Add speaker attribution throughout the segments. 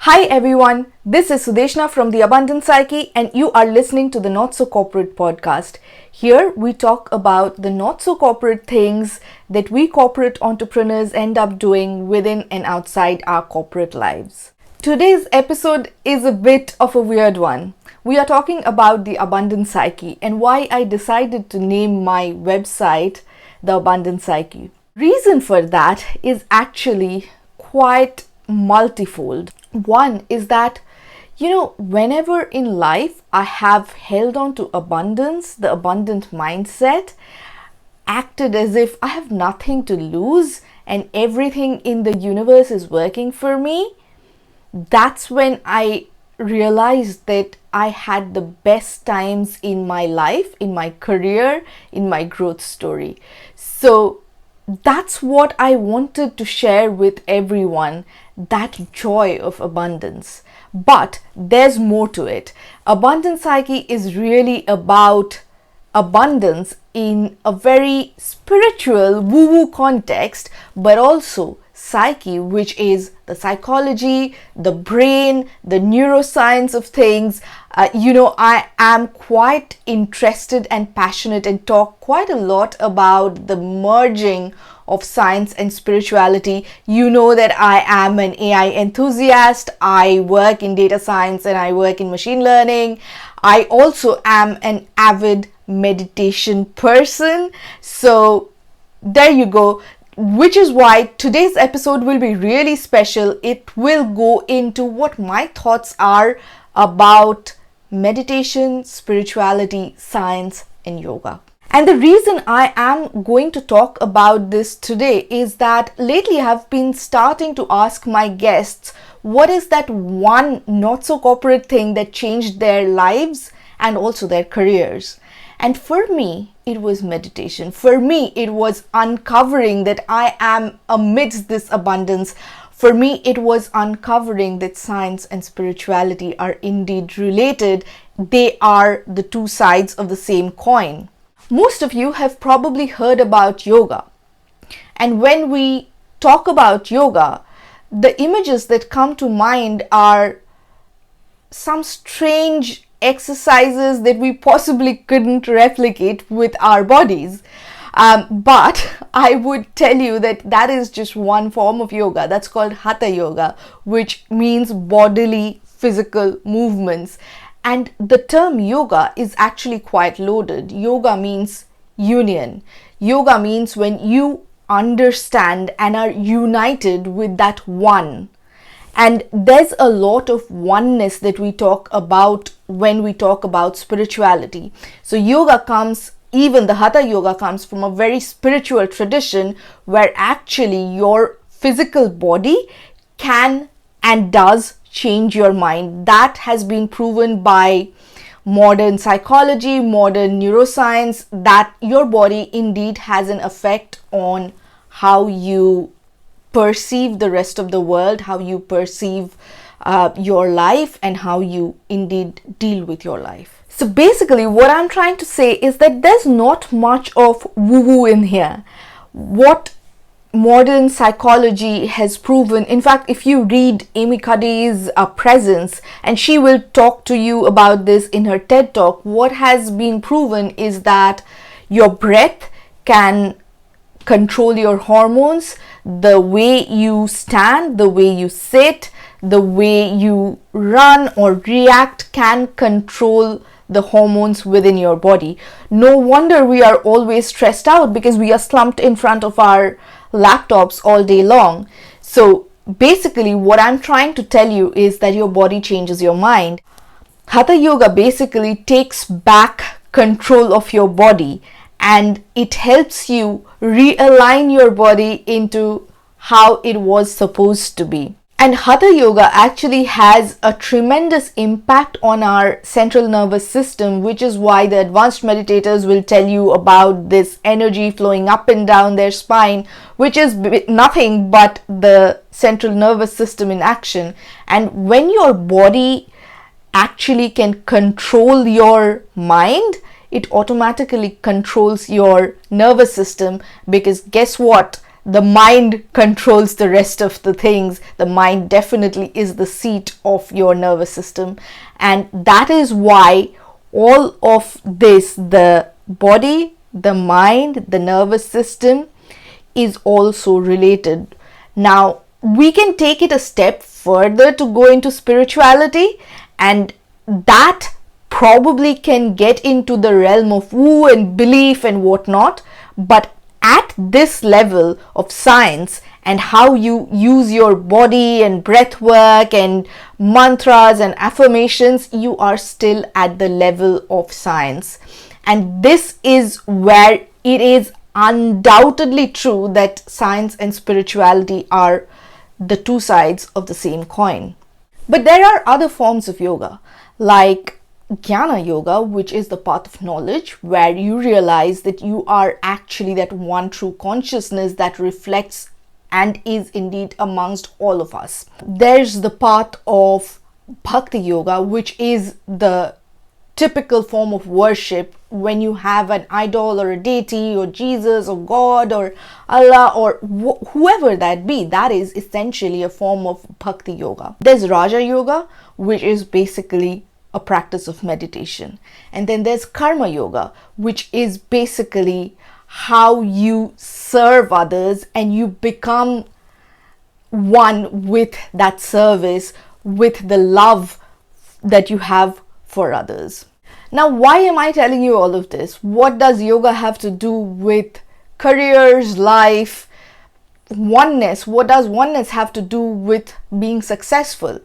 Speaker 1: Hi everyone, this is Sudeshna from the Abundant Psyche and you are listening to the Not So Corporate podcast. Here we talk about the not so corporate things that we corporate entrepreneurs end up doing within and outside our corporate lives. Today's episode is a bit of a weird one. We are talking about the Abundant Psyche and why I decided to name my website the Abundant Psyche. Reason for that is actually quite multifold. One is that, whenever in life I have held on to abundance, the abundant mindset, acted as if I have nothing to lose and everything in the universe is working for me, that's when I realized that I had the best times in my life, in my career, in my growth story. So that's what I wanted to share with everyone, that joy of abundance. But there's more to it. Abundant Psyche is really about abundance in a very spiritual woo-woo context, but also psyche, which is the psychology, the brain, the neuroscience of things. I am quite interested and passionate and talk quite a lot about the merging of science and spirituality. You know that I am an AI enthusiast. I work in data science and I work in machine learning. I also am an avid meditation person. So there you go. Which is why today's episode will be really special. It will go into what my thoughts are about meditation, spirituality, science, and yoga. And the reason I am going to talk about this today is that lately I have been starting to ask my guests, what is that one not so corporate thing that changed their lives and also their careers? And for me, it was meditation. For me, it was uncovering that I am amidst this abundance. For me, it was uncovering that science and spirituality are indeed related. They are the two sides of the same coin. Most of you have probably heard about yoga. And when we talk about yoga, the images that come to mind are some strange exercises that we possibly couldn't replicate with our bodies. But I would tell you that is just one form of yoga. That's called Hatha Yoga, which means bodily physical movements. And the term yoga is actually quite loaded. Yoga means union. Yoga means when you understand and are united with that one. And there's a lot of oneness that we talk about when we talk about spirituality. So even the Hatha Yoga comes from a very spiritual tradition where actually your physical body can and does change your mind. That has been proven by modern psychology, modern neuroscience, that your body indeed has an effect on how you perceive the rest of the world, how you perceive your life, and how you indeed deal with your life. So basically what I'm trying to say is that there's not much of woo-woo in here. What modern psychology has proven, in fact, if you read Amy Cuddy's Presence, and she will talk to you about this in her TED Talk, what has been proven is that your breath can control your hormones, the way you stand, the way you sit, the way you run or react can control the hormones within your body. No wonder we are always stressed out because we are slumped in front of our laptops all day long. So basically what I'm trying to tell you is that your body changes your mind. Hatha Yoga basically takes back control of your body and it helps you realign your body into how it was supposed to be. And Hatha Yoga actually has a tremendous impact on our central nervous system, which is why the advanced meditators will tell you about this energy flowing up and down their spine, which is nothing but the central nervous system in action. And when your body actually can control your mind, it automatically controls your nervous system, because guess what? the mind controls the rest of the things. The mind definitely is the seat of your nervous system. And that is why all of this, the body, the mind, the nervous system, is also related. Now, we can take it a step further to go into spirituality, and that probably can get into the realm of woo and belief and whatnot. But at this level of science and how you use your body and breath work and mantras and affirmations, you are still at the level of science. And this is where it is undoubtedly true that science and spirituality are the two sides of the same coin. But there are other forms of yoga, like Jnana Yoga, which is the path of knowledge, where you realize that you are actually that one true consciousness that reflects and is indeed amongst all of us. There's the path of Bhakti Yoga, which is the typical form of worship when you have an idol or a deity or Jesus or God or Allah or whoever that be. That is essentially a form of Bhakti Yoga. There's Raja Yoga, which is basically a practice of meditation. And then there's Karma Yoga, which is basically how you serve others and you become one with that service, with the love that you have for others. Now, why am I telling you all of this? What does yoga have to do with careers, life, oneness? What does oneness have to do with being successful?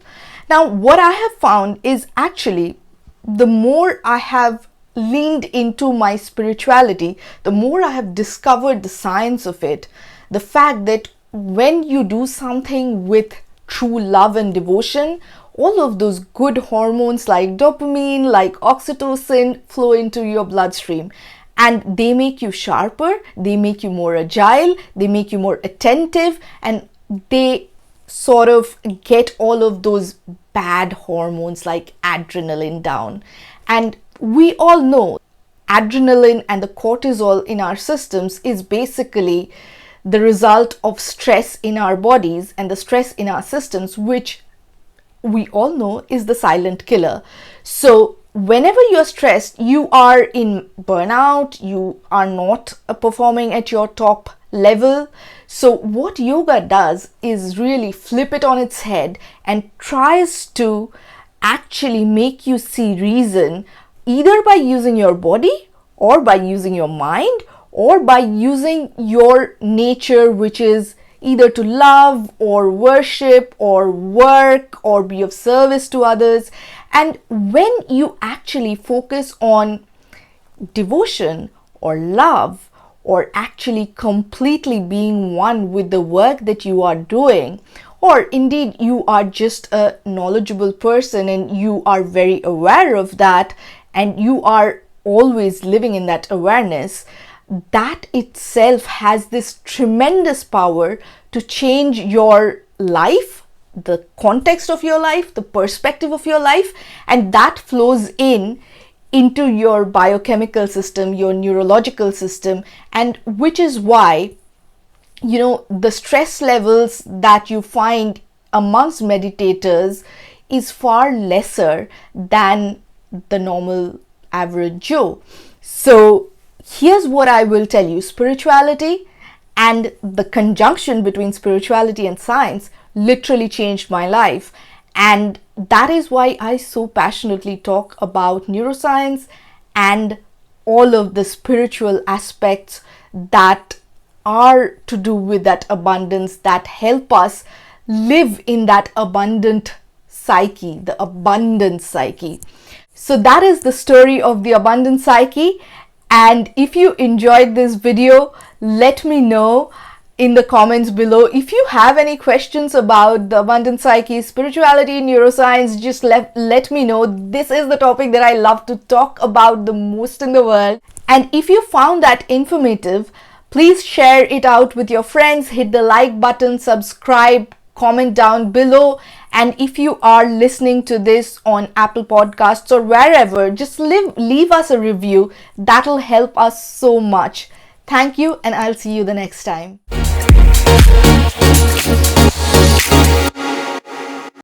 Speaker 1: Now, what I have found is actually the more I have leaned into my spirituality, the more I have discovered the science of it. The fact that when you do something with true love and devotion, all of those good hormones like dopamine, like oxytocin flow into your bloodstream, and they make you sharper, they make you more agile, they make you more attentive, and they sort of get all of those bad hormones like adrenaline down. And we all know adrenaline and the cortisol in our systems is basically the result of stress in our bodies and the stress in our systems, which we all know is the silent killer. So whenever you're stressed, you are in burnout, you are not performing at your top level. So what yoga does is really flip it on its head and tries to actually make you see reason, either by using your body or by using your mind or by using your nature, which is either to love or worship or work or be of service to others. And when you actually focus on devotion or love, or actually completely being one with the work that you are doing, or indeed you are just a knowledgeable person and you are very aware of that and you are always living in that awareness, that itself has this tremendous power to change your life, the context of your life, the perspective of your life, and that flows into your biochemical system, your neurological system, and which is why, the stress levels that you find amongst meditators is far lesser than the normal average Joe. So here's what I will tell you. Spirituality and the conjunction between spirituality and science literally changed my life. And that is why I so passionately talk about neuroscience and all of the spiritual aspects that are to do with that abundance, that help us live in that abundant psyche, the abundant psyche. So that is the story of the abundant psyche. And if you enjoyed this video, let me know in the comments below. If you have any questions about the abundant psyche, spirituality, neuroscience, just let me know. This is the topic that I love to talk about the most in the world. And if you found that informative, please share it out with your friends, hit the like button, subscribe, comment down below. And if you are listening to this on Apple Podcasts or wherever, just leave us a review. That'll help us so much. Thank you, and I'll see you the next time.